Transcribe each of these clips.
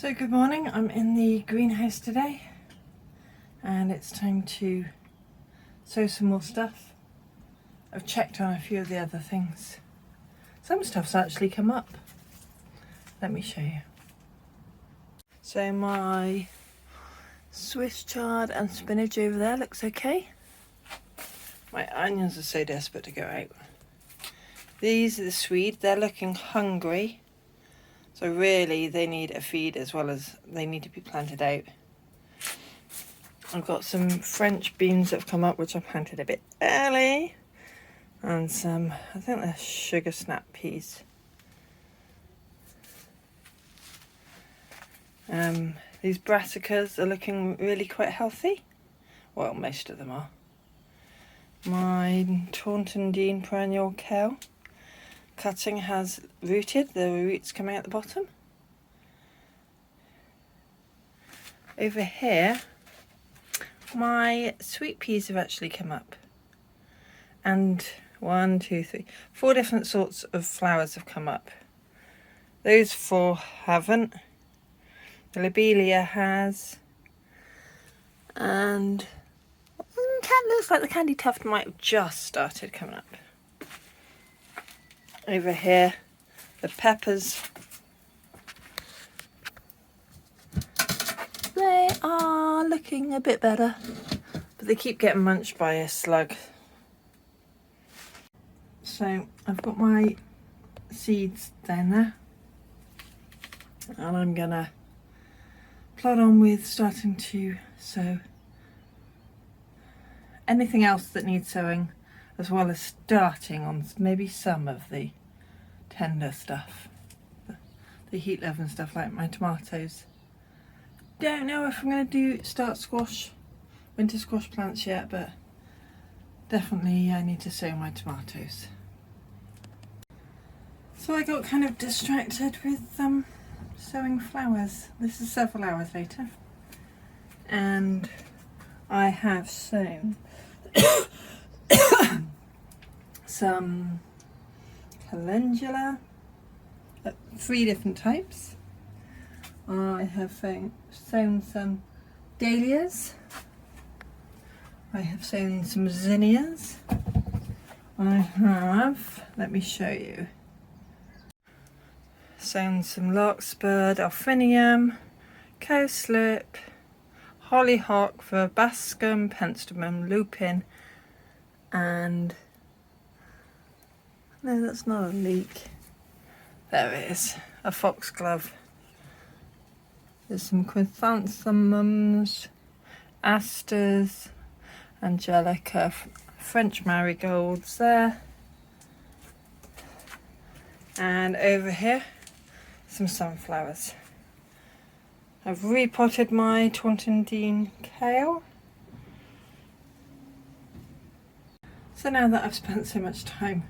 So good morning, I'm in the greenhouse today and it's time to sow some more stuff. I've checked on a few of the other things. Some stuff's actually come up. Let me show you. So my Swiss chard and spinach over there looks okay. My onions are so desperate to go out. These are the Swedes, they're looking hungry. So really they need a feed as well as they need to be planted out. I've got some French beans that have come up which I planted a bit early. And some, I think they're sugar snap peas. These brassicas are looking really quite healthy. Well, most of them are. My Taunton Dean perennial kale cutting has rooted, the roots coming out the bottom. Over here, my sweet peas have actually come up. And 4 different sorts of flowers have come up. Those 4 haven't. The lobelia has. And it looks like the candy tuft might have just started coming up. Over here, the peppers, they are looking a bit better, but they keep getting munched by a slug. So I've got my seeds down there, and I'm gonna plod on with starting to sow anything else that needs sowing, as well as starting on maybe some of the tender stuff, the heat loving stuff like my tomatoes. Don't know if I'm going to start winter squash plants yet, but definitely I need to sow my tomatoes. So I got kind of distracted with sowing flowers. This is several hours later, and I have sown some calendula, 3 different types. I have sown some dahlias. I have sown some zinnias. I have, let me show you, sown some larkspur, delphinium, cowslip, hollyhock, verbascum, penstemon, lupin, and no, that's not a leek. There it is, a foxglove. There's some chrysanthemums, asters, angelica, French marigolds there. And over here, some sunflowers. I've repotted my Taunton Dean kale. So now that I've spent so much time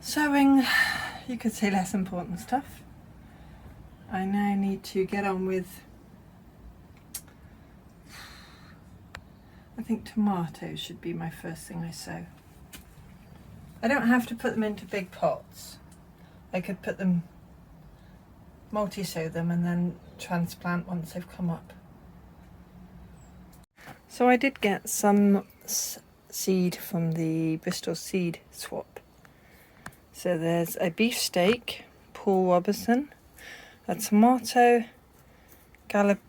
sowing, you could say less important stuff, I now need to get on with, I think tomatoes should be my first thing I sow. I don't have to put them into big pots. I could put them, multi-sow them and then transplant once they've come up. So I did get some seed from the Bristol seed swap. So there's a beefsteak, Paul Robertson, a tomato, Galapagos,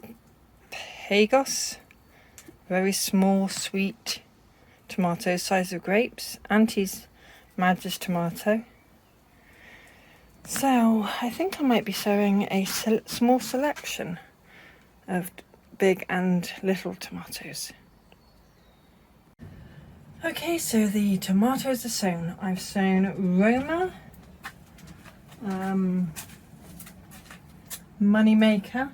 very small sweet tomatoes, size of grapes, Auntie's Magus tomato. So I think I might be sowing a small selection of big and little tomatoes. Okay, so the tomatoes are sown. I've sown Roma, Moneymaker,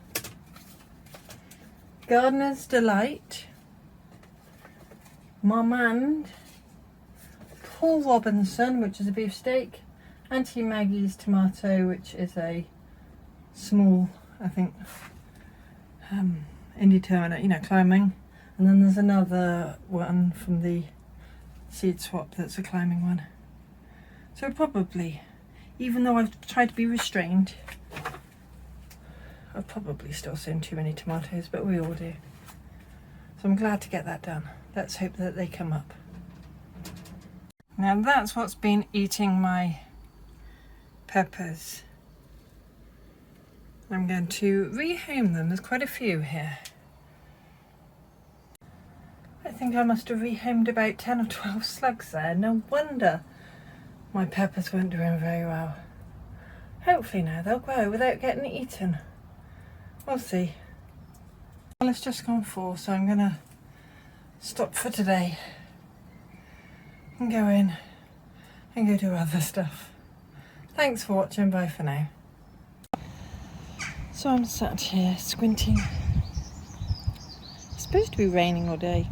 Gardener's Delight, Marmande, Paul Robinson, which is a beefsteak, Auntie Maggie's tomato, which is a small, I think, indeterminate, climbing. And then there's another one from the seed swap that's a climbing one. So probably, even though I've tried to be restrained, I've probably still sown too many tomatoes, but we all do. So I'm glad to get that done. Let's hope that they come up. Now that's what's been eating my peppers. I'm going to rehome them. There's quite a few here. I think I must have rehomed about 10 or 12 slugs there. No wonder my peppers weren't doing very well. Hopefully now they'll grow without getting eaten. We'll see. Well, it's just gone 4, so I'm going to stop for today and go in and go do other stuff. Thanks for watching. Bye for now. So I'm sat here squinting. It's supposed to be raining all day,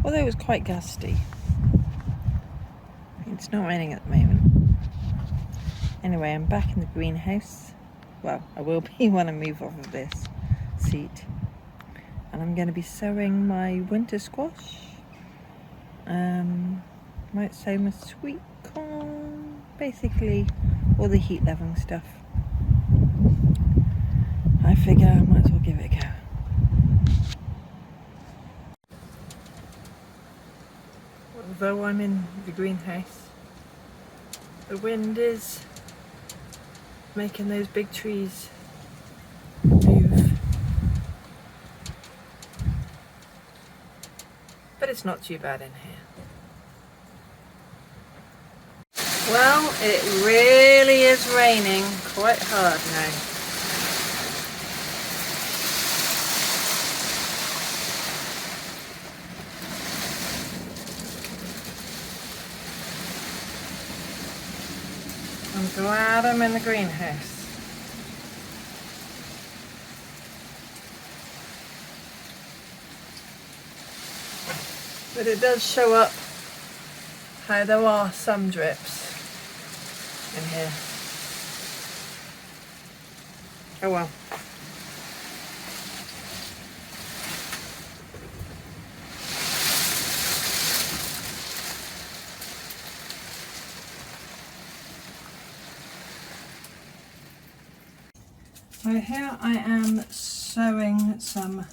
although it was quite gusty. It's not raining at the moment. Anyway, I'm back in the greenhouse. Well, I will be when I move off of this seat. And I'm going to be sowing my winter squash. Might sow my sweet corn. Basically, all the heat loving stuff. I figure I might as well give it a go. Although I'm in the greenhouse, the wind is making those big trees move. But it's not too bad in here. Well, it really is raining quite hard now. I'm glad I'm in the greenhouse. But it does show up how there are some drips in here. Oh well. So here I am sowing some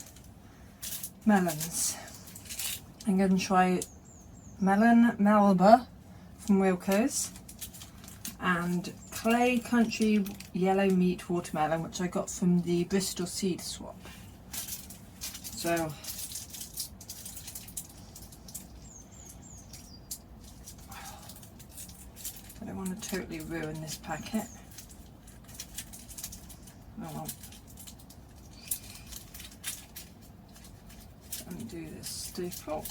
melons. I'm going to try melon Melba from Wilco's and Clay Country Yellow Meat Watermelon, which I got from the Bristol Seed Swap. So I don't want to totally ruin this packet. Oh well. Undo this staple.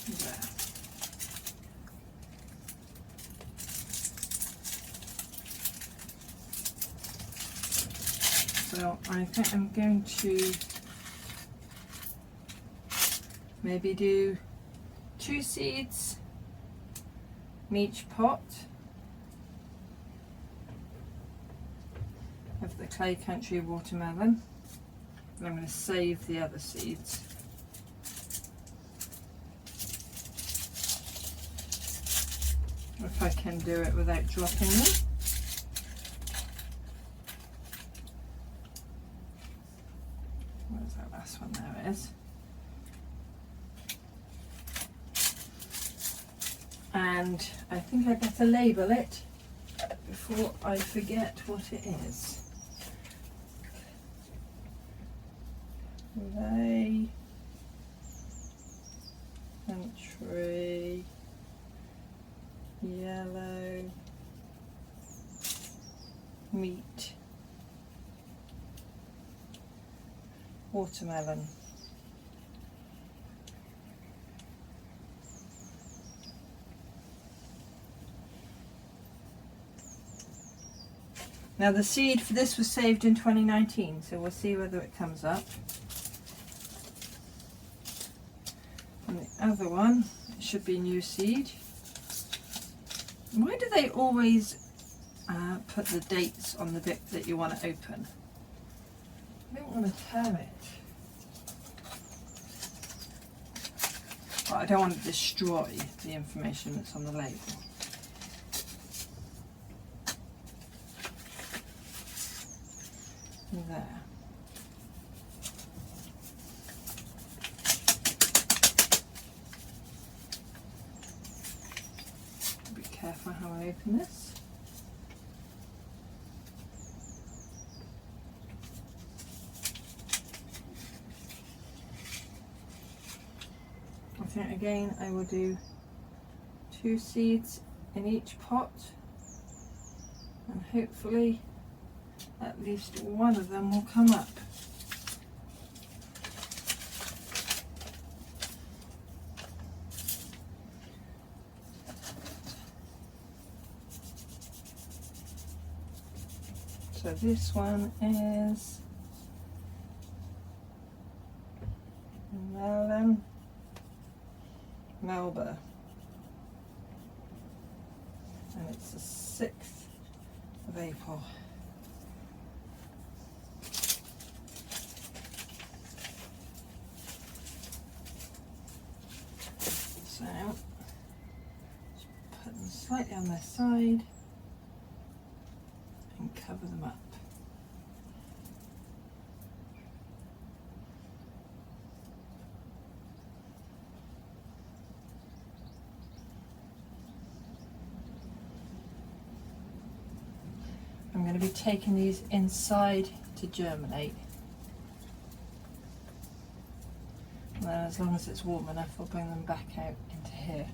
There. So I think I'm going to maybe do 2 seeds in each pot of the Clay Country watermelon, and I'm going to save the other seeds. If I can do it without dropping them. Where's that last one? There it is. And I think I better label it before I forget what it is. Clay Country Yellow Meat Watermelon. Now the seed for this was saved in 2019, so we'll see whether it comes up. And the other one, it should be new seed. Why do they always put the dates on the bit that you want to open? I don't want to tear it. But I don't want to destroy the information that's on the label. there. Be careful how I open this. I think again I will do 2 seeds in each pot, and hopefully at least one of them will come up. So this one is melon, Melba, and it's the 6th of April. So just put them slightly on their side and cover them up. I'm going to be taking these inside to germinate. And then as long as it's warm enough, I'll bring them back out into here.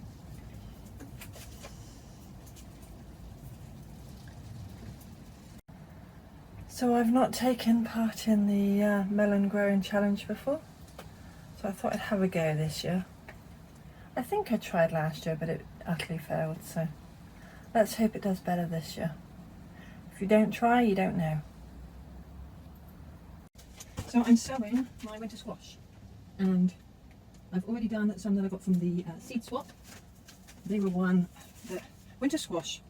So I've not taken part in the melon growing challenge before, so I thought I'd have a go this year. I think I tried last year, but it utterly failed, so let's hope it does better this year. If you don't try, you don't know. So I'm sowing my winter squash, and I've already done some that I got from the seed swap. They were the winter squash,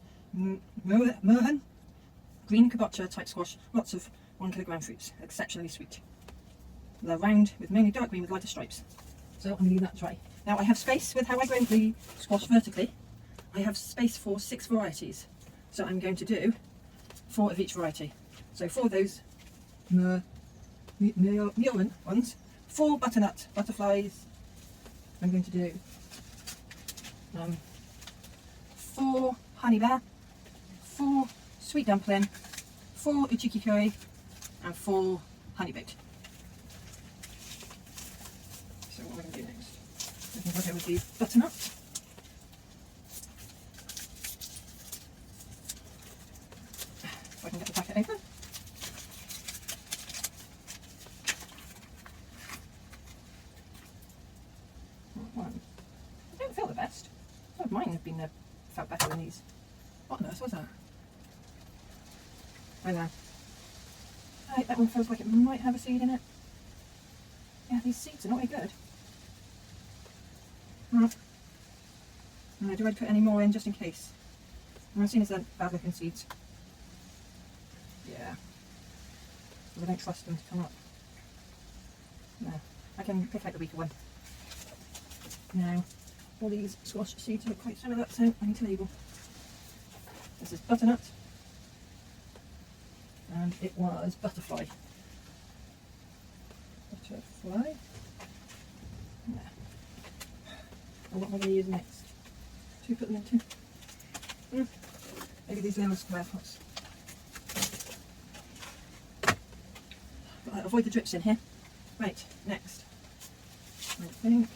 melon, green kabocha type squash, lots of 1 kilogram fruits, exceptionally sweet. They're round with mainly dark green with lighter stripes. So I'm going to leave that dry. Now I have space with how I grow the squash vertically. I have space for 6 varieties. So I'm going to do 4 of each variety. So 4 of those melon ones, 4 butternut butterflies. I'm going to do 4 honey bear, 4 sweet dumpling, 4 uchiki curry, and 4 honey baked. So what am I going to do next? I think I'll go with the butternut. If I can get the packet open. One. I don't feel the best. Some of mine have been felt better than these. What on earth was that? I know. Right, that one feels like it might have a seed in it. Yeah, these seeds are not very good. Do I put any more in just in case? I've seen as they're bad looking seeds. Yeah. Because I don't trust them to come up. No. I can pick out the weaker one. Now, all these squash seeds look quite similar, so I need to label. This is butternut. And it was butterfly. Butterfly. Yeah. And what am I going to use next? To put them into? Maybe these little square pots. But avoid the drips in here. Right, next. I think.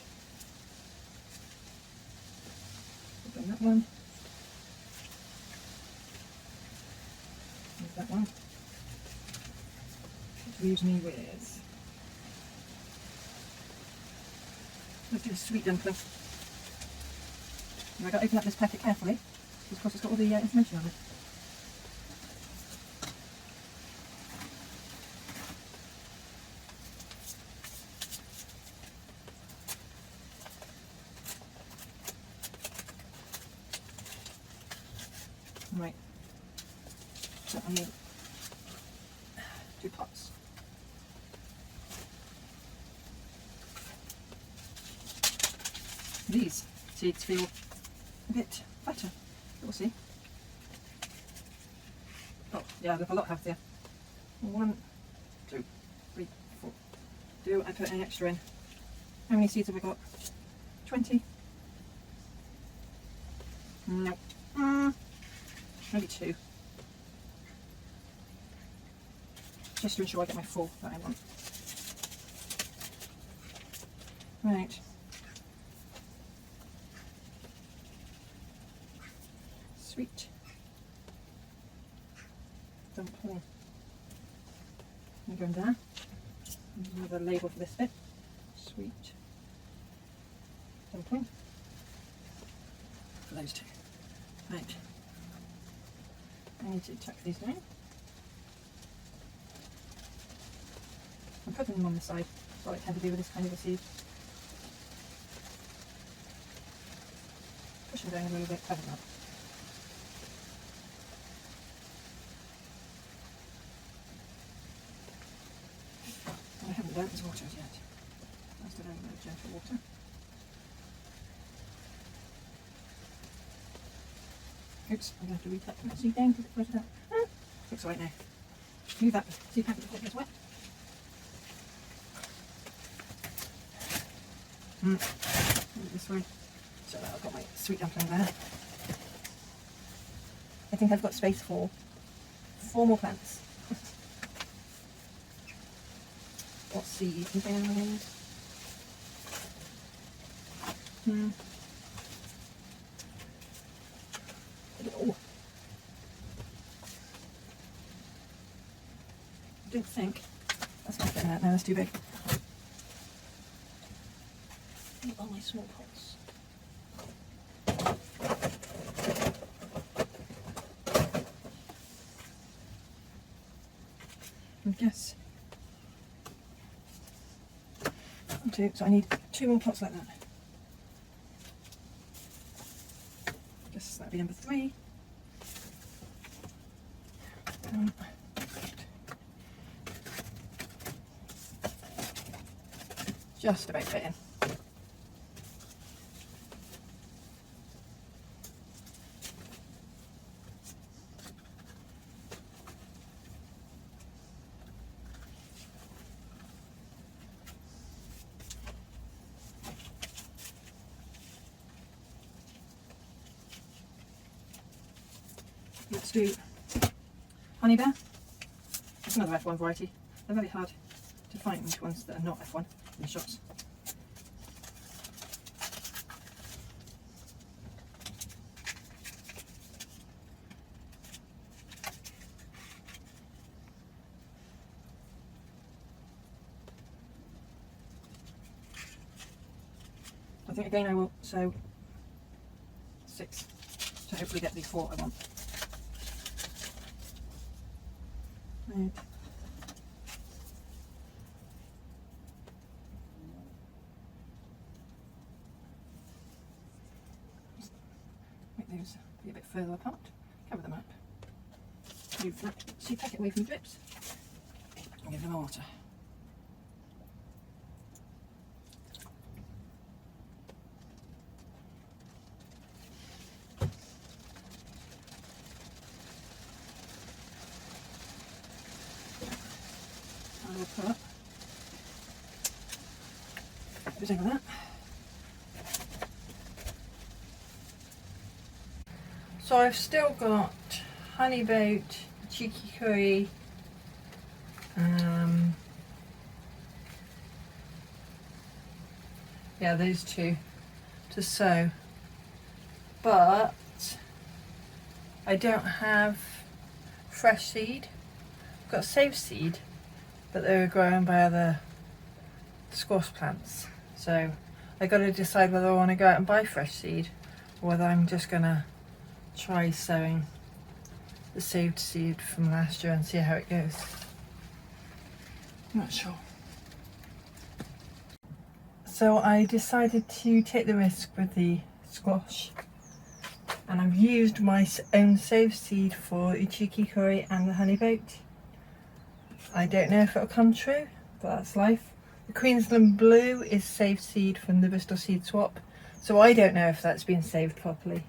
Open that one. There's that one. Which leaves me with. Let's do a sweet dumpling. And I've got to open up this packet carefully, because of course it's got all the information on it. Right, so I need 2 pots. These seeds feel a bit better, we'll see. Oh yeah, look a lot healthier. 1, do I put any extra in? How many seeds have I got? 20? No. Maybe 2. Just to ensure I get my full that I want. Right. Sweet. Dumpling. I'm going down. Another label for this bit. Sweet. Dumpling. For those two. Right. I need to tuck these down. I'm putting them on the side. That's what I tend to do with this kind of a seed. Push them down a little bit, cover them up. I haven't learnt this water yet. I still haven't learnt gentle water. Oops, I'm going to have to retuck that seed down because it floated out. Looks right now. Move that seed packet before it gets wet. Move this way. So I've got my sweet dumpling there. I think I've got space for 4 more plants. What seed? Anything on these? Oh. I don't think that's not getting out now, that's too big. All my small pots. I guess. So I need 2 more pots like that. I guess that'd be number 3. Just about fit in. Let's do honey bear. It's another F1 variety. They're very hard to find which ones that are not F1 in the shops. I think again I will sow 6 to hopefully get the 4 I want. Right. Make those be a bit further apart, cover them up, move that seed packet away from the drips, and give them water. I will put everything like that. So I've still got honey boat, cheeky curry, yeah, those 2 to sow, but I don't have fresh seed. I've got saved seed, but they were grown by other squash plants, so I got to decide whether I want to go out and buy fresh seed or whether I'm just gonna try sowing the saved seed from last year and see how it goes. I'm not sure. So I decided to take the risk with the squash, and I've used my own saved seed for Uchiki curry and the honey boat. I don't know if it'll come true, but that's life. The Queensland blue is saved seed from the Bristol seed swap, so I don't know if that's been saved properly.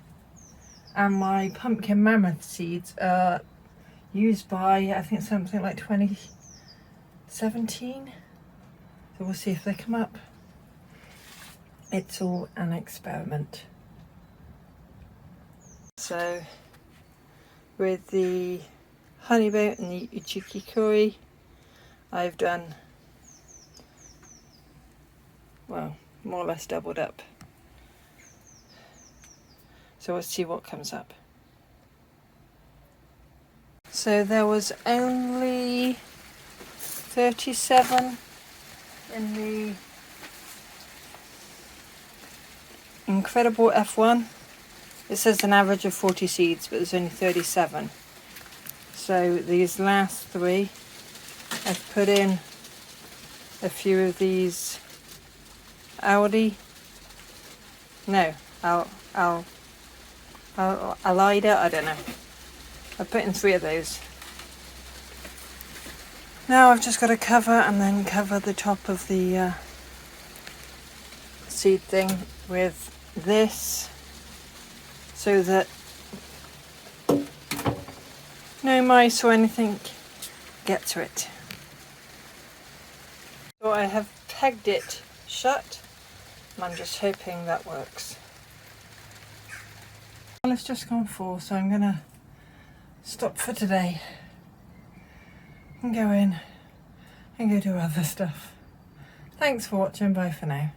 And my pumpkin mammoth seeds are used by, I think, something like 2017. So So we'll see if they come up. It's all an experiment. So with the honeyboat and the uchikikuri, I've done, well, more or less doubled up. So we'll see what comes up. So there was only 37 in the Incredible F1. It says an average of 40 seeds, but there's only 37. So these last three, I've put in a few of these Alida, I don't know. I put in 3 of those. Now I've just got to cover and then cover the top of the seed thing with this so that no mice or anything get to it. So I have pegged it shut and I'm just hoping that works. Well, it's just gone 4, so I'm going to stop for today and go in and go do other stuff. Thanks for watching, bye for now.